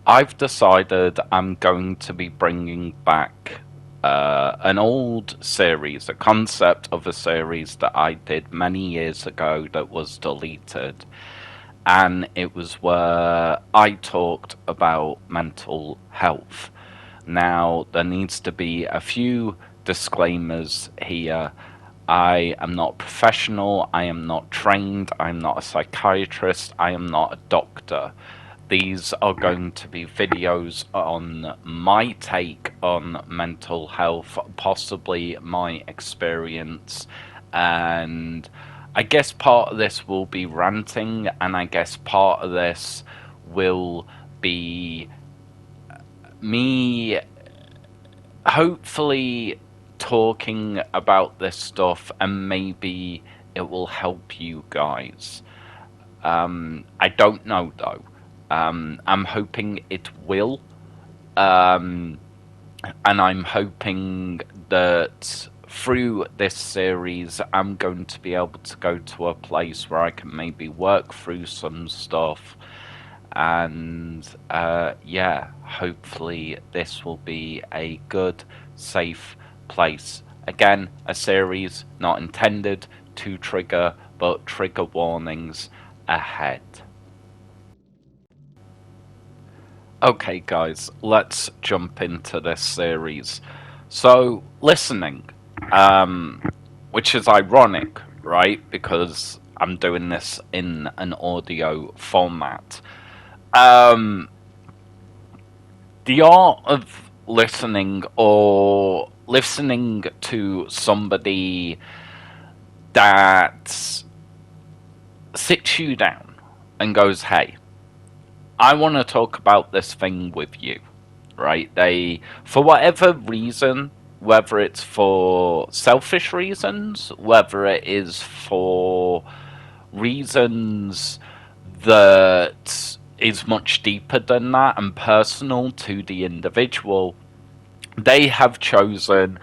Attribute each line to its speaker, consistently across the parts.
Speaker 1: I've decided I'm going to be bringing back an old series, a concept of a series that I did many years ago that was deleted. And it was where I talked about mental health. Now, there needs to be a few disclaimers here. I am not a professional, I am not trained, I'm not a psychiatrist, I am not a doctor. These are going to be videos on my take on mental health, possibly my experience, and I guess part of this will be ranting, and I guess part of this will be me hopefully talking about this stuff, and maybe it will help you guys. I don't know though. I'm hoping it will. Um, and I'm hoping that through this series, I'm going to be able to go to a place where I can maybe work through some stuff. And yeah, hopefully, this will be a good, safe place. Again, a series not intended to trigger, but trigger warnings ahead. Okay, guys, let's jump into this series. So, listening, um, which is ironic, right? Because I'm doing this in an audio format. Um, the art of listening or listening to somebody that sits you down and goes, hey, I want to talk about this thing with you, right? They, for whatever reason, whether it's for selfish reasons, whether it is for reasons that is much deeper than that and personal to the individual, they have chosen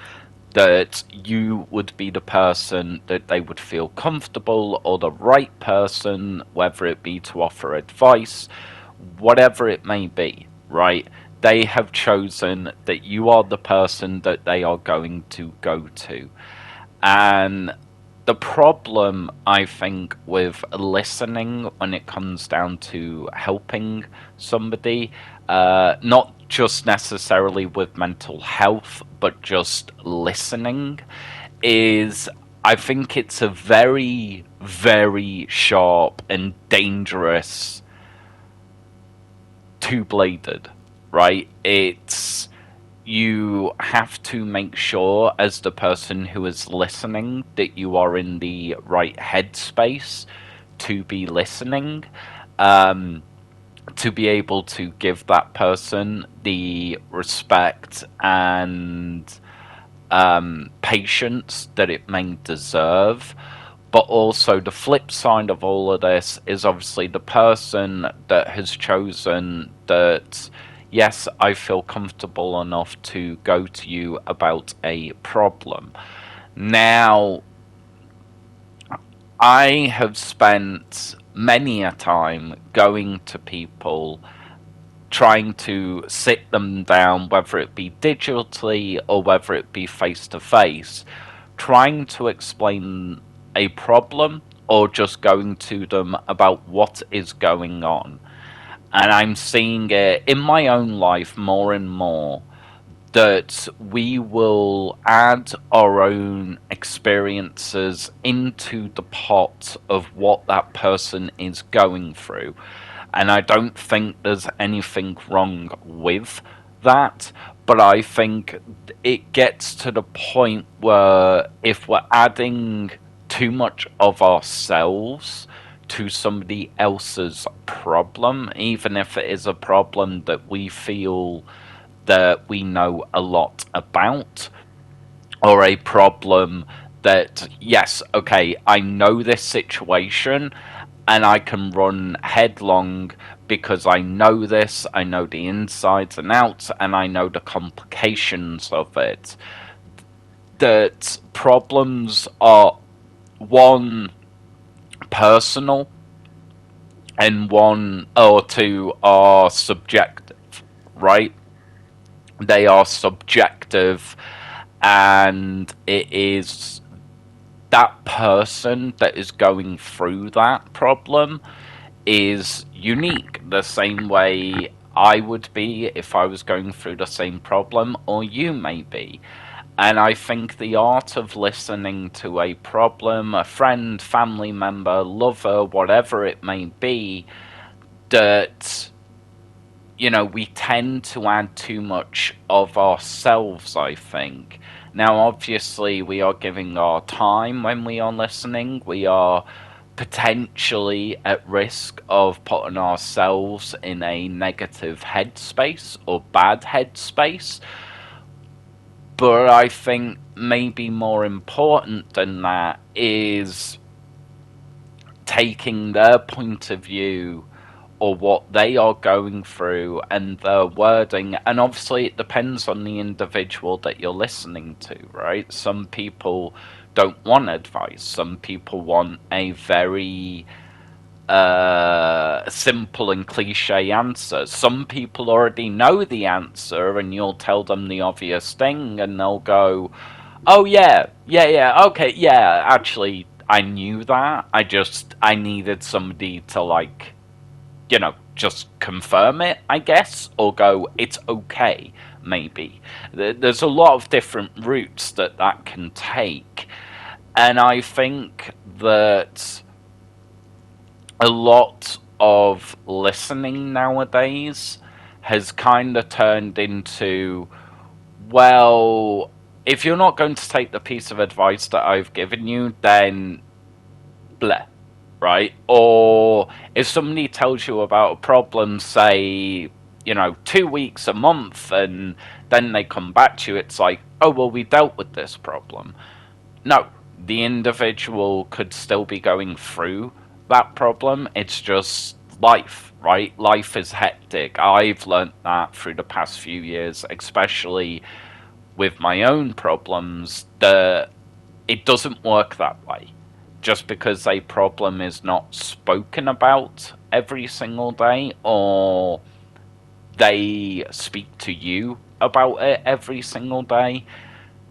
Speaker 1: that you would be the person that they would feel comfortable or the right person, whether it be to offer advice, whatever it may be, right? They have chosen that you are the person that they are going to go to. And the problem, I think, with listening when it comes down to helping somebody, not just necessarily with mental health, but just listening, is I think it's a very, very sharp and dangerous two-bladed, right? It's you have to make sure as the person who is listening that you are in the right headspace to be listening, um, to be able to give that person the respect and patience that it may deserve. But also, the flip side of all of this is obviously the person that has chosen that, yes, I feel comfortable enough to go to you about a problem. Now, I have spent many a time going to people, trying to sit them down, whether it be digitally or whether it be face to face, trying to explain a problem or just going to them about what is going on. And I'm seeing it in my own life more and more that we will add our own experiences into the pot of what that person is going through. And I don't think there's anything wrong with that, but I think it gets to the point where if we're adding too much of ourselves to somebody else's problem, even if it is a problem that we feel that we know a lot about, or a problem that, yes, okay, I know this situation and I can run headlong because I know this, I know the insides and outs, and I know the complications of it. That problems are, one, personal, and one or two are subjective. right? They are subjective, and it is that person that is going through that problem is unique, the same way I would be if I was going through the same problem, or you may be. And I think the art of listening to a problem, a friend, family member, lover, whatever it may be, that, we tend to add too much of ourselves, I think. Now, obviously, we are giving our time when we are listening. We are potentially at risk of putting ourselves in a negative headspace or bad headspace. But I think maybe more important than that is taking their point of view or what they are going through and their wording. And obviously, it depends on the individual that you're listening to, right? Some people don't want advice, some people want a very simple and cliche answer. Some people already know the answer, and you'll tell them the obvious thing, and they'll go, "Oh yeah, okay, yeah. Actually, I knew that. I needed somebody to just confirm it, I guess, or go, it's okay, maybe." There's a lot of different routes that can take, and I think that a lot of listening nowadays has kind of turned into, well, if you're not going to take the piece of advice that I've given you, then bleh, right? Or if somebody tells you about a problem, say, 2 weeks, a month, and then they come back to you, it's like, oh, well, we dealt with this problem. No, the individual could still be going through that problem. It's just life, right? Life is hectic. I've learnt that through the past few years, especially with my own problems, that it doesn't work that way. Just because a problem is not spoken about every single day, or they speak to you about it every single day,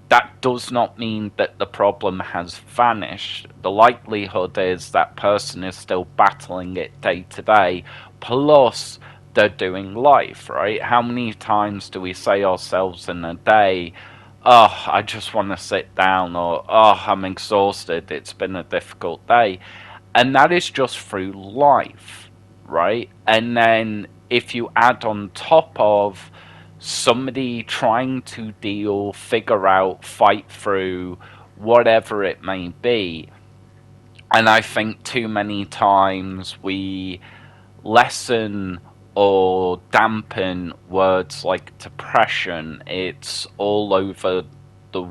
Speaker 1: that does not mean that the problem has vanished. The likelihood is that person is still battling it day to day, plus they're doing life, right? How many times do we say ourselves in a day, oh, I just want to sit down, or oh, I'm exhausted, it's been a difficult day? And that is just through life, right? And then if you add on top of somebody trying to deal, figure out, fight through, whatever it may be. And I think too many times we lessen or dampen words like depression. It's all over the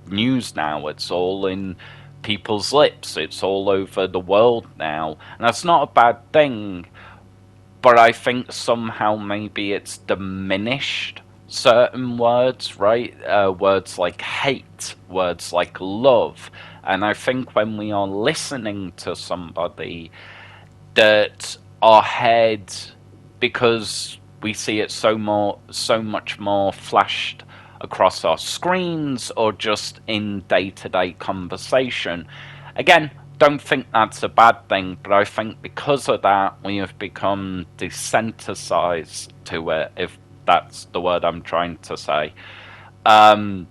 Speaker 1: news now, it's all in people's lips, it's all over the world now. And that's not a bad thing, but I think somehow maybe it's diminished certain words, right? Words like hate, words like love. And I think when we are listening to somebody, that our head, because we see it so much more flashed across our screens or just in day-to-day conversation. Again, don't think that's a bad thing, but I think because of that, we have become desensitized to it, if that's the word I'm trying to say. And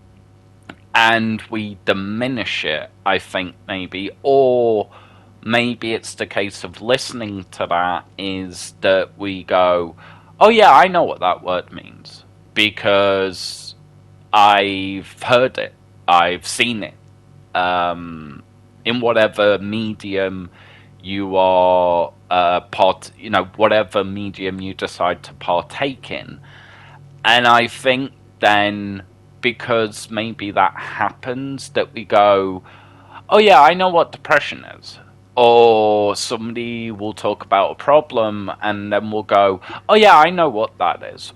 Speaker 1: we diminish it, I think, maybe. Or maybe it's the case of listening to that is that we go, oh yeah, I know what that word means, because I've heard it, I've seen it. In whatever medium you are whatever medium you decide to partake in. And I think then, because maybe that happens, that we go, oh yeah, I know what depression is. Or somebody will talk about a problem and then we'll go, oh yeah, I know what that is.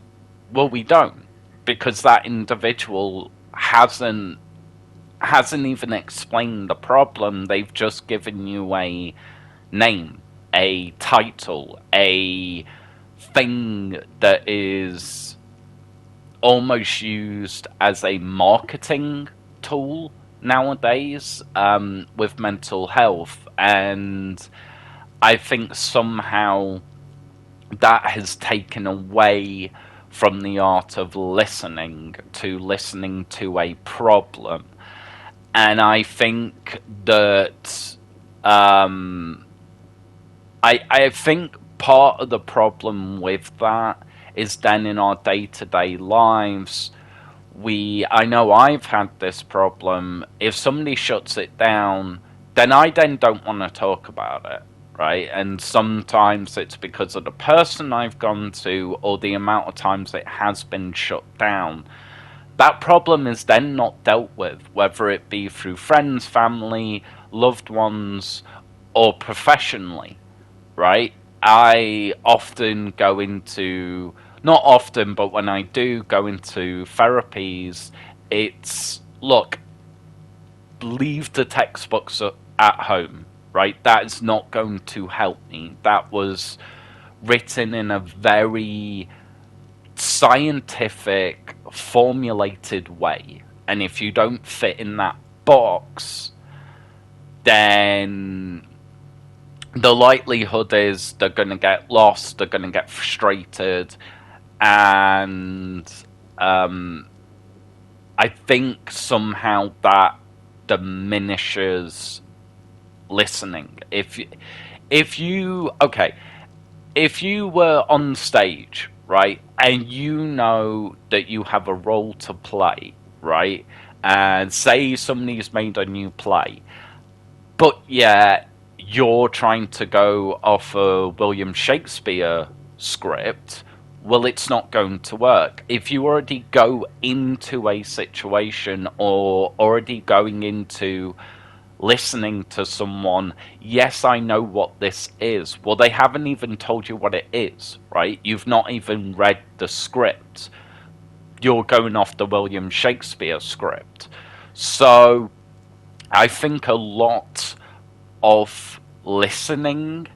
Speaker 1: Well, we don't, because that individual hasn't even explained the problem. They've just given you a name, a title, a thing that is almost used as a marketing tool nowadays, with mental health. And I think somehow that has taken away from the art of listening to a problem. And I think that I think part of the problem with that is then in our day to day lives, I know I've had this problem. If somebody shuts it down, then I then don't want to talk about it, right? And sometimes it's because of the person I've gone to or the amount of times it has been shut down. That problem is then not dealt with, whether it be through friends, family, loved ones, or professionally, right? I often go into, not often, but when I do go into therapies, it's look, leave the textbooks at home, right? That is not going to help me. That was written in a very scientific, formulated way. And if you don't fit in that box, then the likelihood is they're going to get lost, they're going to get frustrated, and I think somehow that diminishes listening. If you okay, if you were on stage, right, and you know that you have a role to play, right, and say somebody's made a new play, but yeah, you're trying to go off a William Shakespeare script, well, it's not going to work. If you already go into a situation or already going into listening to someone, yes, I know what this is. Well, they haven't even told you what it is, right? You've not even read the script. You're going off the William Shakespeare script. So I think a lot of listening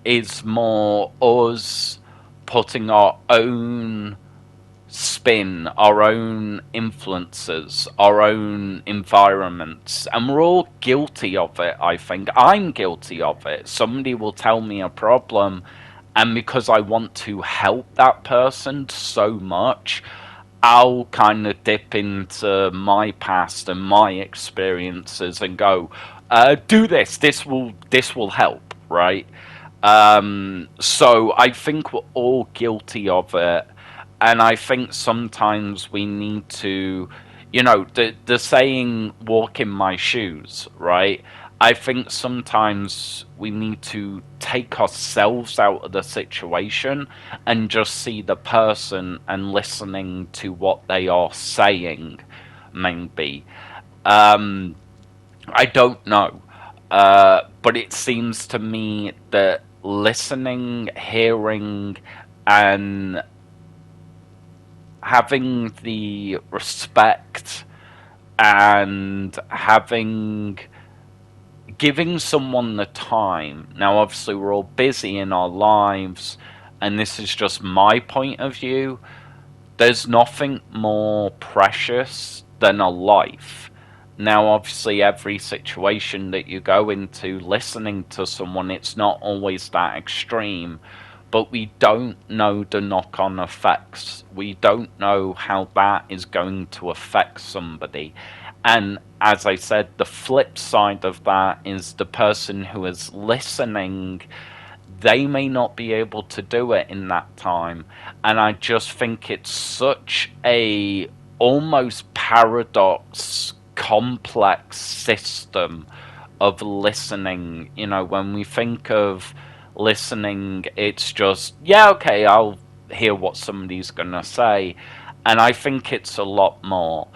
Speaker 1: is more us putting our own spin, our own influences, our own environments, and we're all guilty of it. I think I'm guilty of it. Somebody will tell me a problem, and because I want to help that person so much, I'll kind of dip into my past and my experiences and go, do this. This will help, right? So I think we're all guilty of it, and I think sometimes we need to, the saying "walk in my shoes," right? I think sometimes we need to take ourselves out of the situation and just see the person and listening to what they are saying, maybe. Um, I don't know. But it seems to me that listening, hearing, and having the respect and giving someone the time. Now, obviously, we're all busy in our lives, and this is just my point of view. There's nothing more precious than a life. Now, obviously, every situation that you go into, listening to someone, it's not always that extreme, but we don't know the knock on effects. We don't know how that is going to affect somebody. And as I said, the flip side of that is the person who is listening, they may not be able to do it in that time. And I just think it's such a almost paradox, complex system of listening. When we think of listening, it's just, yeah, okay, I'll hear what somebody's gonna say. And I think it's a lot more.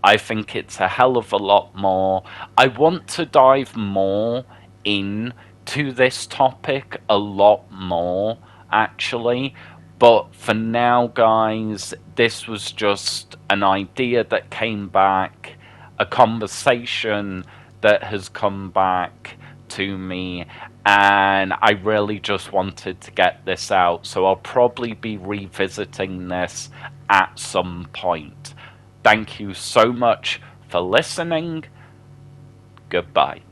Speaker 1: I think it's a hell of a lot more. I want to dive more in to this topic, a lot more, actually. But for now, guys, this was just an idea that came back, a conversation that has come back to me, and I really just wanted to get this out, so I'll probably be revisiting this at some point. Thank you so much for listening. Goodbye.